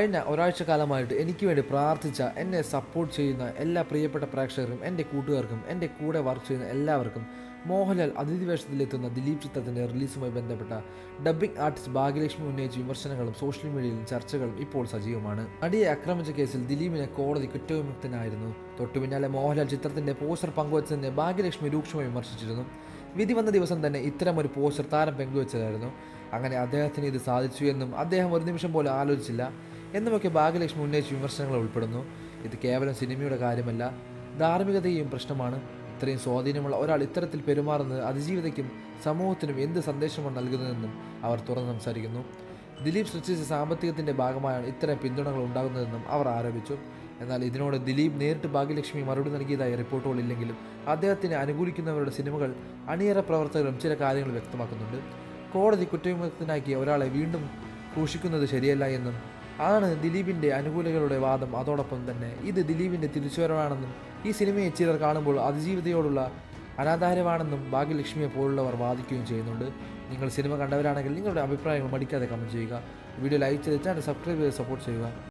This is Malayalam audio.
കഴിഞ്ഞ ഒരാഴ്ച കാലമായിട്ട് എനിക്ക് വേണ്ടി പ്രാർത്ഥിച്ച, എന്നെ സപ്പോർട്ട് ചെയ്യുന്ന എല്ലാ പ്രിയപ്പെട്ട പ്രേക്ഷകർക്കും, എൻ്റെ കൂട്ടുകാർക്കും, എൻ്റെ കൂടെ വർക്ക് ചെയ്യുന്ന എല്ലാവർക്കും മോഹൻലാൽ അതിഥി വേഷത്തിലെത്തുന്ന ദിലീപ് ചിത്രത്തിൻ്റെ റിലീസുമായി ബന്ധപ്പെട്ട ഡബ്ബിംഗ് ആർട്ടിസ്റ്റ് ഭാഗ്യലക്ഷ്മി ഉന്നയിച്ച വിമർശനങ്ങളും സോഷ്യൽ മീഡിയയിലും ചർച്ചകളും ഇപ്പോൾ സജീവമാണ്. നടിയെ ആക്രമിച്ച കേസിൽ ദിലീപിനെ കോടതി കുറ്റവിമുക്തനായിരുന്നു. തൊട്ടുപിന്നാലെ മോഹൻലാൽ ചിത്രത്തിൻ്റെ പോസ്റ്റർ പങ്കുവച്ചതിനെ ഭാഗ്യലക്ഷ്മി രൂക്ഷമായി വിമർശിച്ചിരുന്നു. വിധി വന്ന ദിവസം തന്നെ ഇത്തരമൊരു പോസ്റ്റർ താരം പങ്കുവച്ചതായിരുന്നു. അങ്ങനെ അദ്ദേഹത്തിന് ഇത് സാധിച്ചു എന്നും അദ്ദേഹം ഒരു നിമിഷം പോലും ആലോചിച്ചില്ല എന്നുമൊക്കെ ഭാഗ്യലക്ഷ്മി ഉന്നയിച്ച വിമർശനങ്ങൾ ഉൾപ്പെടുന്നു. ഇത് കേവലം സിനിമയുടെ കാര്യമല്ല, ധാർമ്മികതയും പ്രശ്നമാണ്. ഇത്രയും സ്വാധീനമുള്ള ഒരാൾ ഇത്തരത്തിൽ പെരുമാറുന്നത് അതിജീവിതയ്ക്കും സമൂഹത്തിനും എന്ത് സന്ദേശമാണ് നൽകുന്നതെന്നും അവർ തുറന്ന് സംസാരിക്കുന്നു. ദിലീപ് സൃഷ്ടിച്ച സാമ്പത്തികത്തിൻ്റെ ഭാഗമായാണ് ഇത്തരം പിന്തുണകൾ ഉണ്ടാകുന്നതെന്നും അവർ ആരോപിച്ചു. എന്നാൽ ഇതിനോട് ദിലീപ് നേരിട്ട് ഭാഗ്യലക്ഷ്മി മറുപടി നൽകിയതായി റിപ്പോർട്ടുകളില്ലെങ്കിലും അദ്ദേഹത്തിനെ അനുകൂലിക്കുന്നവരുടെ സിനിമകൾ അണിയറ പ്രവർത്തകരും ചില കാര്യങ്ങൾ വ്യക്തമാക്കുന്നുണ്ട്. കോടതി കുറ്റവിമുക്തനാക്കിയ ഒരാളെ വീണ്ടും ക്രൂശിക്കുന്നത് ശരിയല്ല എന്നും ആണ് ദിലീപിൻ്റെ അനുകൂലികളുടെ വാദം. അതോടൊപ്പം തന്നെ ഇത് ദിലീപിൻ്റെ തിരിച്ചുവരവാണെന്നും ഈ സിനിമയെ ചിലർ കാണുമ്പോൾ അതിജീവിതയോടുള്ള അനാദാരവാണെന്നും ഭാഗ്യലക്ഷ്മിയെ പോലുള്ളവർ വാദിക്കുകയും ചെയ്യുന്നുണ്ട്. നിങ്ങൾ സിനിമ കണ്ടവരാണെങ്കിൽ നിങ്ങളുടെ അഭിപ്രായങ്ങൾ മടിക്കാതെ കമൻറ്റ് ചെയ്യുക. വീഡിയോ ലൈക്ക് ചെയ്ത് ചാനൽ സബ്സ്ക്രൈബ് ചെയ്ത് സപ്പോർട്ട് ചെയ്യുക.